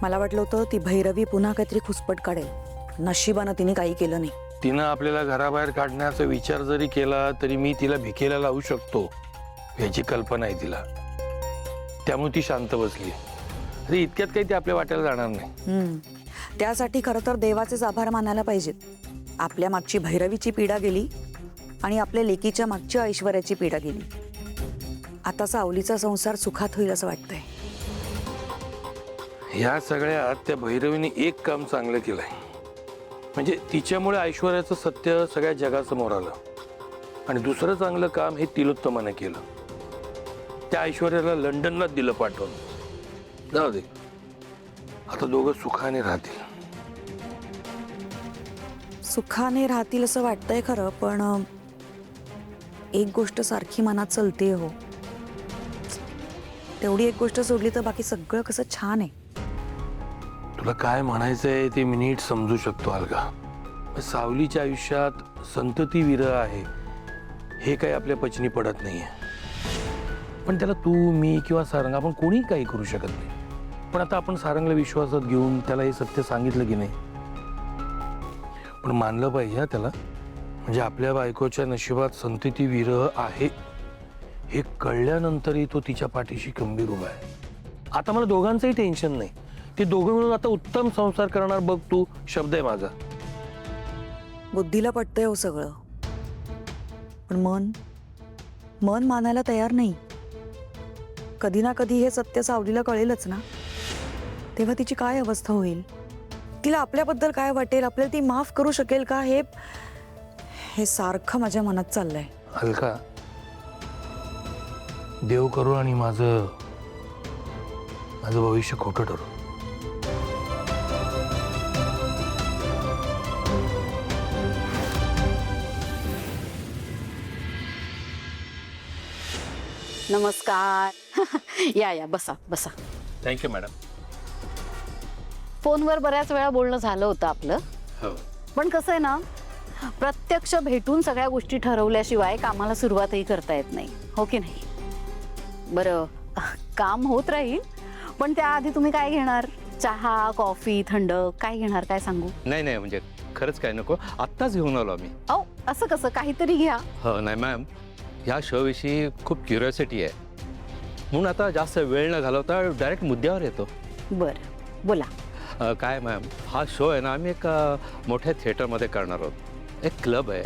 मला वाटलं होतं ती भैरवी पुन्हा काहीतरी खुसपट काढेल. नशिबानं तिने काही केलं नाही. तिनं आपल्याला घराबाहेर काढण्याचा विचार जरी केला तरी मी तिला भिकेला लावू शकतो याची कल्पना आहे तिला. त्यामुळे ती शांत बसली. अरे इतक्यात काही ती आपल्या वाट्याला जाणार नाही. त्यासाठी खरं तर देवाचेच आभार मानायला पाहिजेत. आपल्या मागची भैरवीची पीडा गेली आणि आपल्या लेकीच्या मागची ऐश्वर्याची पीडा गेली. आता सावलीचा संसार सुखात होईल असं वाटतंय. ह्या सगळ्यात त्या भैरवीने एक काम चांगलं केलंय. म्हणजे तिच्यामुळे ऐश्वर्याचं सत्य सगळ्या जगासमोर आलं. आणि दुसरं चांगलं काम हे तिलोत्तमाने केलं. त्या ऐश्वर्याला लंडनलाच दिलं पाठवून. जाऊ दे, आता दोघं सुखाने राहतील. सुखाने राहतील असं वाटतंय खरं, पण एक गोष्ट सारखी मनात चलते हो. तेवढी एक गोष्ट सोडली तर बाकी सगळं कसं छान आहे. तुला काय म्हणायचंय ते मी नीट समजू शकतो अलगा. सावलीच्या आयुष्यात संतती विरह आहे हे काही आपल्या पचनी पडत नाहीये. पण त्याला तू मी किंवा सारंग आपण कोणी काही करू शकत नाही. पण आता आपण सारंगला विश्वासात घेऊन त्याला हे सत्य सांगितलं की नाही. पण मानलं पाहिजे त्याला. म्हणजे आपल्या बायकोच्या नशिबात संतती विरह आहे हे कळल्यानंतरही तो तिच्या पाठीशी खंबीर उभा आहे. आता मला दोघांचंही टेन्शन नाही. ते दोघं मिळून आता उत्तम संसार करणार बघ तू. शब्द आहे माझा. बुद्धीला पटतंय हो सगळं, पण मन मानायला तयार नाही. कधी ना कधी हे सत्य सावलीला कळेलच ना. तेव्हा तिची काय अवस्था होईल. तिला आपल्याबद्दल काय वाटेल. आपल्याला ती माफ करू शकेल का हे सारखं माझ्या मनात चाललंय. अलका, देव करू आणि माझं भविष्य खोटं ठरू. नमस्कार. या बसा बसा. Thank you madam. फोनवर बऱ्याच वेळा बोलणं झालं होतं आपलं. हो. पण कसं आहे ना, प्रत्यक्ष भेटून सगळ्या गोष्टी ठरवल्याशिवाय कामाला सुरुवातही करता येत नाही, हो की नाही. बरं, काम होत राहील, पण त्याआधी तुम्ही काय घेणार? चहा, कॉफी, थंड काय घेणार, काय सांगू? नाही म्हणजे खरंच काय नको, आत्ताच घेऊन आलो आम्ही. अहो असं कसं, काहीतरी घ्या. हो नाही मॅम, ह्या शोविषयी खूप क्युरिओसिटी आहे म्हणून आता जास्त वेळ न घालवता डायरेक्ट मुद्द्यावर येतो. बरं बोला. काय मॅम, हा शो आहे ना, आम्ही एक मोठ्या थिएटरमध्ये करणार आहोत. एक क्लब आहे,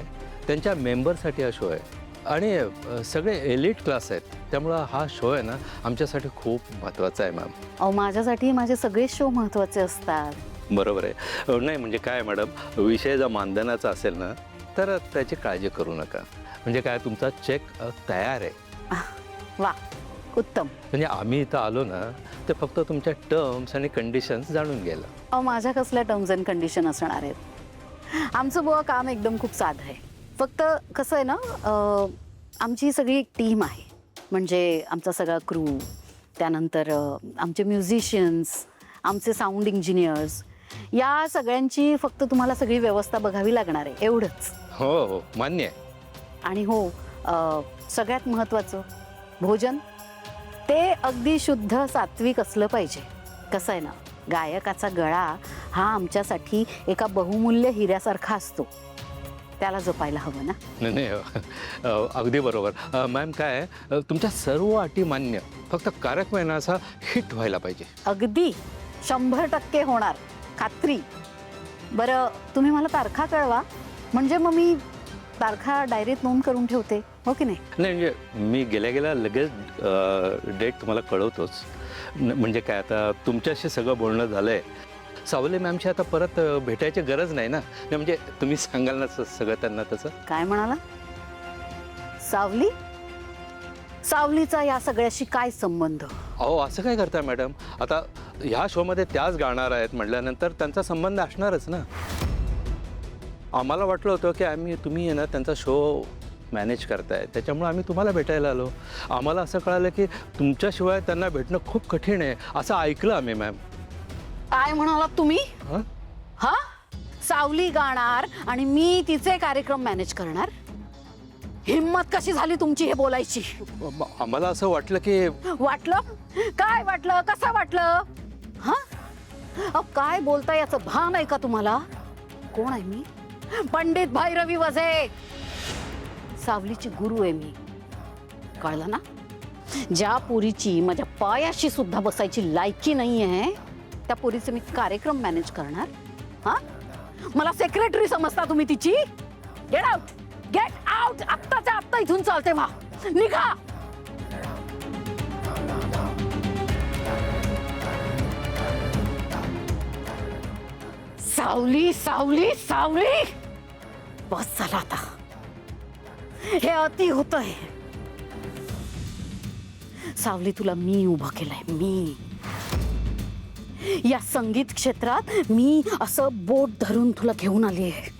त्यांच्या मेंबरसाठी हा शो आहे आणि सगळे एलिट क्लास आहेत. त्यामुळं हा शो आहे ना आमच्यासाठी खूप महत्त्वाचा आहे मॅम. अहो माझ्यासाठी माझे सगळे शो महत्त्वाचे असतात. बरोबर आहे. नाही म्हणजे काय मॅडम, विषय जर मानधनाचा असेल ना तर त्याची काळजी करू नका. म्हणजे काय, तुमचा चेक तयार आहे. वा, उत्तम. म्हणजे आम्ही इथं आलो ना ते फक्त तुमच्या टर्म्स आणि कंडिशन्स जाणून घ्यायला. अहो माझ्या कसल्या टर्म्स अँड कंडिशन असणार आहेत. आमचं बुवा काम एकदम खूप साधं आहे. फक्त कसं आहे ना, आमची सगळी एक टीम आहे. म्हणजे आमचा सगळा क्रू, त्यानंतर आमचे म्युझिशियन्स, आमचे साऊंड इंजिनियर्स, या सगळ्यांची फक्त तुम्हाला सगळी व्यवस्था बघावी लागणार आहे, एवढंच. हो मान्य आहे. आणि हो, सगळ्यात महत्त्वाचं भोजन ते अगदी शुद्ध सात्विक असलं पाहिजे. कसं आहे ना, गायकाचा गळा हा आमच्यासाठी एका बहुमूल्य हिऱ्यासारखा असतो. त्याला जपायला हवं ना. नाही अगदी बरोबर मॅम. काय तुमच्या सर्व अटी मान्य, फक्त कार्यक्रम आहे ना असा हिट व्हायला पाहिजे. अगदी 100% होणार, खात्री. बरं तुम्ही मला तारखा कळवा, म्हणजे मग मी तारखा डायरीत नोंद करून ठेवते, हो की नाही. नाही म्हणजे मी गेल्या लगेच डेट तुम्हाला कळवतोच. म्हणजे काय, आता तुमच्याशी सगळं बोलणं झालं आहे. सावली मॅमशी आता परत भेटायची गरज नाही ना. म्हणजे तुम्ही सांगाल ना सगळं त्यांना तसं. काय म्हणाला? सावली? सावलीचा या सगळ्याशी काय संबंध? अहो असं काय करताय मॅडम. आता ह्या शोमध्ये त्याच गाणार आहेत म्हटल्यानंतर त्यांचा संबंध असणारच ना. आम्हाला वाटलं होतं की तुम्ही ना त्यांचा शो मॅनेज करताय, त्याच्यामुळे आम्ही तुम्हाला भेटायला आलो. आम्हाला असं कळालं की तुमच्याशिवाय त्यांना भेटणं खूप कठीण आहे असं ऐकलं आम्ही मॅम. काय म्हणालात तुम्ही? हा, सावली गाणार आणि मी तिचे कार्यक्रम मॅनेज करणार? हिम्मत कशी झाली तुमची हे बोलायची? आम्हाला असं वाटलं की. वाटलं काय? वाटलं कसं वाटलं? हा, काय बोलताय याचं भान आहे का तुम्हाला? कोण आहे मी? पंडित भैरवी वजे, सावलीची गुरु आहे मी. कळलं ना? ज्या पोरीची माझ्या पायाशी सुद्धा बसायची लायकी नाही आहे त्या पोरीचे मी कार्यक्रम मॅनेज करणार? हा, मला सेक्रेटरी समजता तुम्ही तिची? Get out, get out. आत्ताच्या आत्ता इथून चालते व्हा, निघा. सावली सावली सावली, बस झाला आता. हे अति होतंय. सावली, तुला मी उभं केलंय, मी. या संगीत क्षेत्रात मी असं बोट धरून तुला घेऊन आली आहे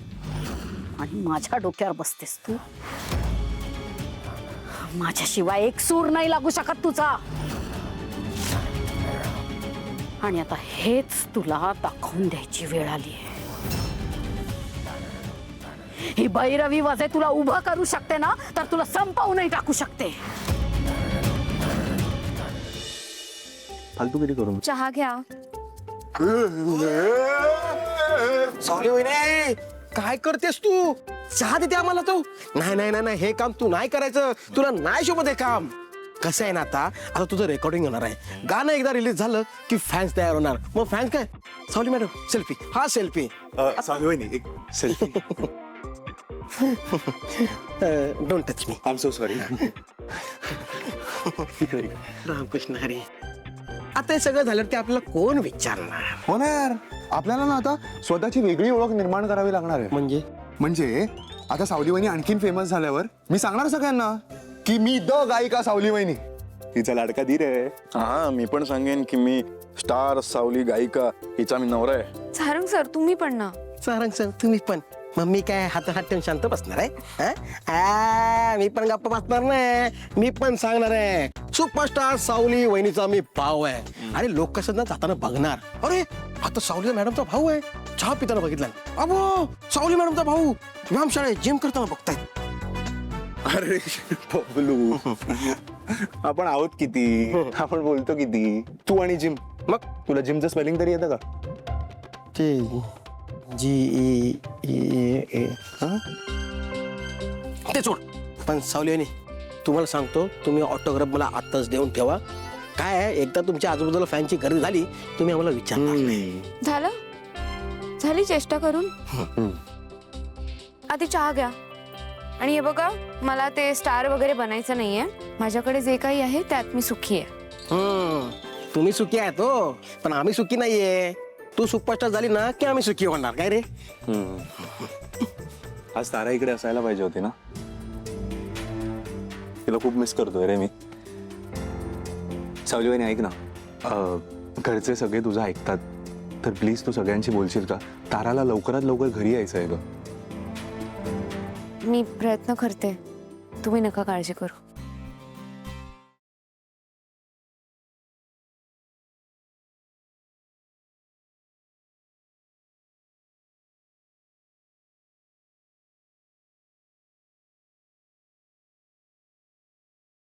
आणि माझ्या डोक्यावर बसतेस तू. माझ्याशिवाय एक सूर नाही लागू शकत तुझा. आणि आता हेच तुला दाखवून द्यायची वेळ आली आहे. ही भैरवी वजे तुला उभं करू शकते ना, तर तुला संपवूनही टाकू शकते. फालतू किती करू. चहा घ्या. सॉरी वहिनी, काय करतेस तू? चहा देते आम्हाला तू? नाही नाही नाही, हे काम तू नाही करायचं. तुला नाही शोभत हे काम. कसं आहे ना, आता तुझं रेकॉर्डिंग होणार आहे. गाणं एकदा रिलीज झालं की फॅन्स तयार होणार. मग फॅन्स काय, सावली मॅडम सेल्फी, हा सेल्फी. सावली वहिनी एक selfie. Don't touch me. I am so sorry. Ramkrishna Hari. आता हे सगळं झालं ते आपल्याला कोण विचारणार? हो ना यार, आपल्याला ना आता स्वतःची वेगळी ओळख निर्माण करावी लागणार आहे. म्हणजे आता सावली वहिनी आणखीन फेमस झाल्यावर मी सांगणार सगळ्यांना की मी द गायिका सावली वहिनी, तिचा लाडका धीर आहे. हा, मी पण सांगेन की मी स्टार सावली गायिका हिचा मी नवरा आहे. सारंग सर, तुम्ही पण ना. सारंग सर तुम्ही पण. मग मी काय हात ठेवून शांत बसणार आहे? मी पण गप्पा बसणार नाही. मी पण सांगणार आहे, सुपरस्टार सावली वहिनीचा मी भाऊ आहे. आणि लोक कसं ना जाताना बघणार, अरे आता सावली मॅडमचा भाऊ आहे. चहा पिताना बघितला, अबो सावली मॅडमचा भाऊ व्यायामशाळेत जिम करताना बघतायत. अरे बबलू, आपण आहोत किती, आपण बोलतो किती. तू आणि जिम, मग तुला जिमचं स्पेलिंग तरी येतं का? GEE ते सोड. पण सावली वहिनी, तुम्हाला सांगतो, तुम्ही ऑटोग्राफ मला आत्ताच देऊन ठेवा. काय आहे, एकदा तुमच्या आजूबाजूला फॅनची गर्दी झाली तुम्ही आम्हाला विचारणार नाही. झाली चेष्टा करून. आधी चहा घ्या. आणि हे बघा, मला ते स्टार वगैरे बनायचं नाहीये. माझ्याकडे जे काही आहे त्यात मी सुखी आहे. तुम्ही सुखी आहात हो, पण आम्ही सुखी नाहीये. तू सुपरस्टार झाली ना की आम्ही सुखी होणार. काय रे, आज तारा इकडे असायला पाहिजे होती ना. तिला खूप मिस करतोय रे मी. सावली वहिनी ऐक ना, घरचे सगळे तुझं ऐकतात तर प्लीज तू सगळ्यांशी बोलशील का? ताराला लवकरात लवकर घरी यायचं आहे ग. मी प्रयत्न करते. तुम्ही नका काळजी करू.